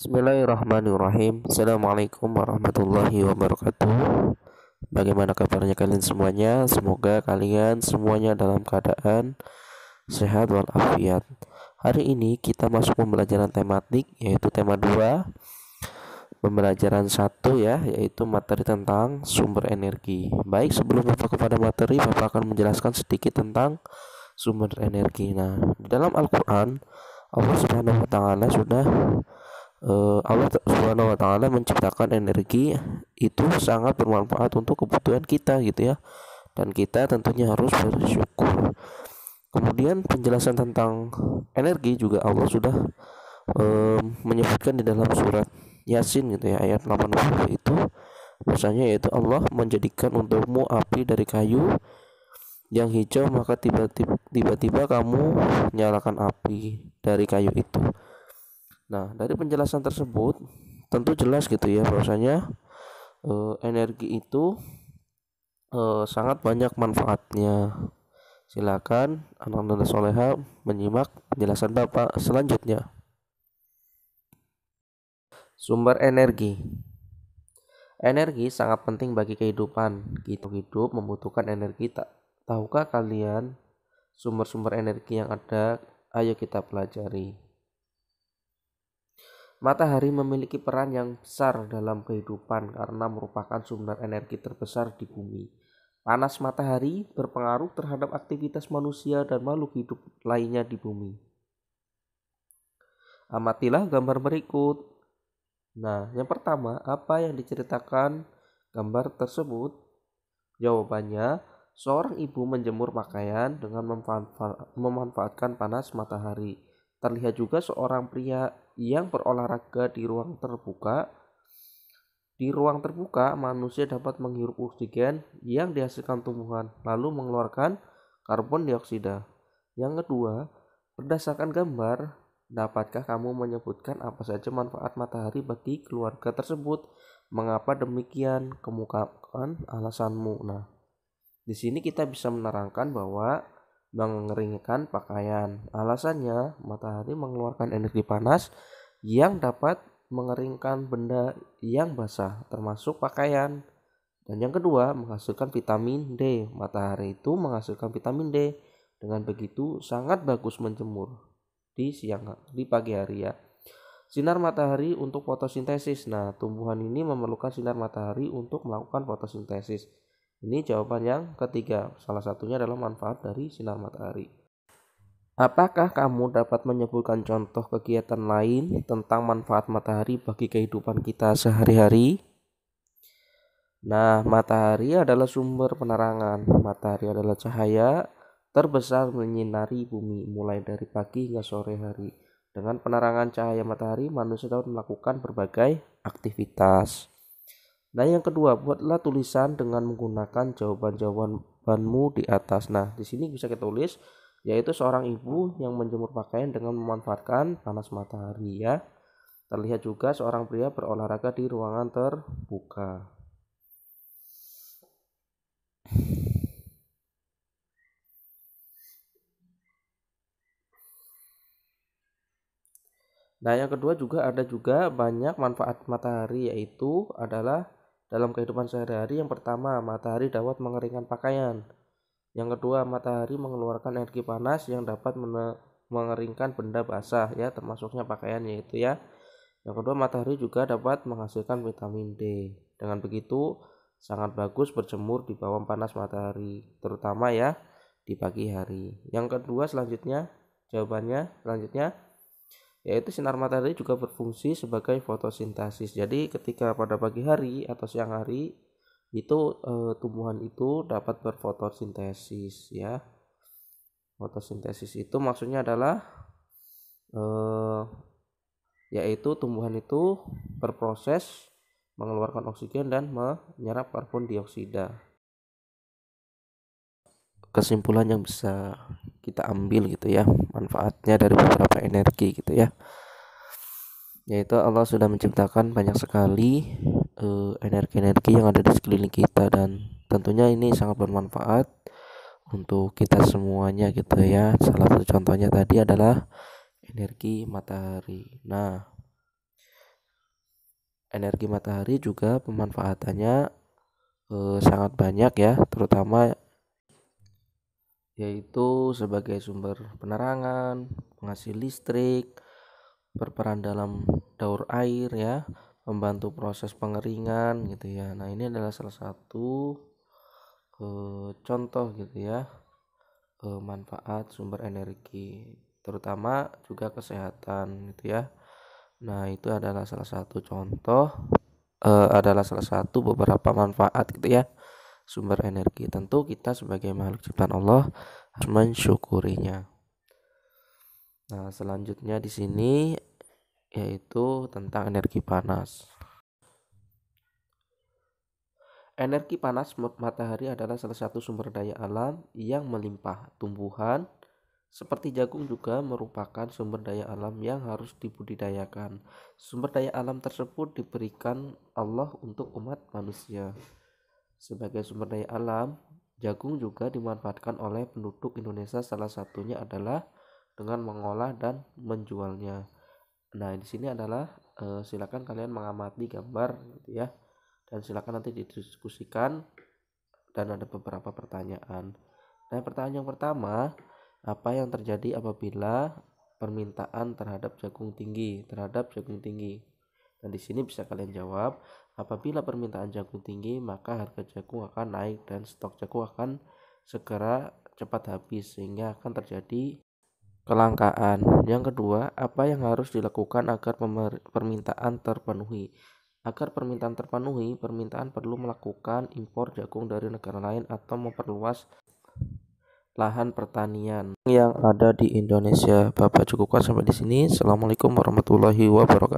Bismillahirrahmanirrahim. Assalamualaikum warahmatullahi wabarakatuh. Bagaimana kabarnya kalian semuanya? Semoga kalian semuanya dalam keadaan sehat walafiat. Hari ini kita masuk pembelajaran tematik, yaitu tema 2, pembelajaran 1 ya, yaitu materi tentang sumber energi. Baik, sebelum masuk kepada materi, Bapak akan menjelaskan sedikit tentang sumber energi. Nah, di dalam Al-Qur'an Allah Subhanahu wa taala sudah Allah Subhanahu wa taala menciptakan energi itu sangat bermanfaat untuk kebutuhan kita gitu ya. Dan kita tentunya harus bersyukur. Kemudian penjelasan tentang energi juga Allah sudah menyebutkan di dalam surat Yasin gitu ya, ayat 80 itu bahwasanya yaitu Allah menjadikan untukmu api dari kayu yang hijau, maka tiba-tiba kamu nyalakan api dari kayu itu. Nah, dari penjelasan tersebut tentu jelas gitu ya bahwasanya energi itu sangat banyak manfaatnya. Silakan anak-anak soleha menyimak penjelasan Bapak selanjutnya. Sumber energi. Energi sangat penting bagi kehidupan. Kita hidup membutuhkan energi. Tahukah kalian sumber-sumber energi yang ada? Ayo kita pelajari. Matahari memiliki peran yang besar dalam kehidupan karena merupakan sumber energi terbesar di bumi. Panas matahari berpengaruh terhadap aktivitas manusia dan makhluk hidup lainnya di bumi. Amatilah gambar berikut. Nah, yang pertama, apa yang diceritakan gambar tersebut? Jawabannya, seorang ibu menjemur pakaian dengan memanfaatkan panas matahari. Terlihat juga seorang pria yang berolahraga di ruang terbuka. Di ruang terbuka, manusia dapat menghirup oksigen yang dihasilkan tumbuhan, lalu mengeluarkan karbon dioksida. Yang kedua, berdasarkan gambar, dapatkah kamu menyebutkan apa saja manfaat matahari bagi keluarga tersebut? Mengapa demikian? Kemukakan alasanmu. Nah, di sini kita bisa menerangkan bahwa mengeringkan pakaian. Alasannya, matahari mengeluarkan energi panas yang dapat mengeringkan benda yang basah, termasuk pakaian. Dan yang kedua, menghasilkan vitamin D. Matahari itu menghasilkan vitamin D. Dengan begitu, sangat bagus menjemur di pagi hari ya. Sinar matahari untuk fotosintesis. Nah, tumbuhan ini memerlukan sinar matahari untuk melakukan fotosintesis. Ini jawaban yang ketiga. Salah satunya adalah manfaat dari sinar matahari. Apakah kamu dapat menyebutkan contoh kegiatan lain tentang manfaat matahari bagi kehidupan kita sehari-hari? Nah, matahari adalah sumber penerangan. Matahari adalah cahaya terbesar menyinari bumi mulai dari pagi hingga sore hari. Dengan penerangan cahaya matahari, manusia dapat melakukan berbagai aktivitas. Nah, yang kedua, buatlah tulisan dengan menggunakan jawaban-jawabanmu di atas. Nah, di sini bisa kita tulis, yaitu seorang ibu yang menjemur pakaian dengan memanfaatkan panas matahari ya. Terlihat juga seorang pria berolahraga di ruangan terbuka. Nah, yang kedua juga ada banyak manfaat matahari, yaitu adalah dalam kehidupan sehari-hari. Yang pertama, matahari dapat mengeringkan pakaian. Yang kedua, matahari mengeluarkan energi panas yang dapat mengeringkan benda basah ya, termasuknya pakaian yaitu ya. Yang kedua, matahari juga dapat menghasilkan vitamin D. Dengan begitu, sangat bagus berjemur di bawah panas matahari, terutama ya di pagi hari. Yang kedua jawabannya selanjutnya yaitu sinar matahari juga berfungsi sebagai fotosintesis. Jadi ketika pada pagi hari atau siang hari itu tumbuhan itu dapat berfotosintesis ya. Fotosintesis itu maksudnya adalah yaitu tumbuhan itu berproses mengeluarkan oksigen dan menyerap karbon dioksida. Kesimpulan yang bisa kita ambil gitu ya, manfaatnya dari beberapa energi gitu ya, yaitu Allah sudah menciptakan banyak sekali energi-energi yang ada di sekeliling kita, dan tentunya ini sangat bermanfaat untuk kita semuanya gitu ya. Salah satu contohnya tadi adalah energi matahari. Nah, Energi matahari juga pemanfaatannya sangat banyak ya, terutama yaitu sebagai sumber penerangan, penghasil listrik, berperan dalam daur air ya, membantu proses pengeringan gitu ya. Nah, ini adalah salah satu contoh gitu ya, manfaat sumber energi, terutama juga kesehatan gitu ya. Nah, itu adalah salah satu contoh, adalah salah satu beberapa manfaat gitu ya sumber energi. Tentu kita sebagai makhluk ciptaan Allah harus mensyukurinya. Nah, selanjutnya di sini yaitu tentang energi panas. Energi panas matahari adalah salah satu sumber daya alam yang melimpah. Tumbuhan seperti jagung juga merupakan sumber daya alam yang harus dibudidayakan. Sumber daya alam tersebut diberikan Allah untuk umat manusia. Sebagai sumber daya alam, jagung juga dimanfaatkan oleh penduduk Indonesia, salah satunya adalah dengan mengolah dan menjualnya. Nah, di sini adalah silakan kalian mengamati gambar gitu ya. Dan silakan nanti didiskusikan dan ada beberapa pertanyaan. Nah, pertanyaan yang pertama, apa yang terjadi apabila permintaan terhadap jagung tinggi? Dan di sini bisa kalian jawab, apabila permintaan jagung tinggi, maka harga jagung akan naik dan stok jagung akan segera cepat habis sehingga akan terjadi kelangkaan. Yang kedua, apa yang harus dilakukan agar permintaan terpenuhi? Agar permintaan terpenuhi, permintaan perlu melakukan impor jagung dari negara lain atau memperluas lahan pertanian yang ada di Indonesia. Bapak cukupkan sampai di sini. Assalamualaikum warahmatullahi wabarakatuh.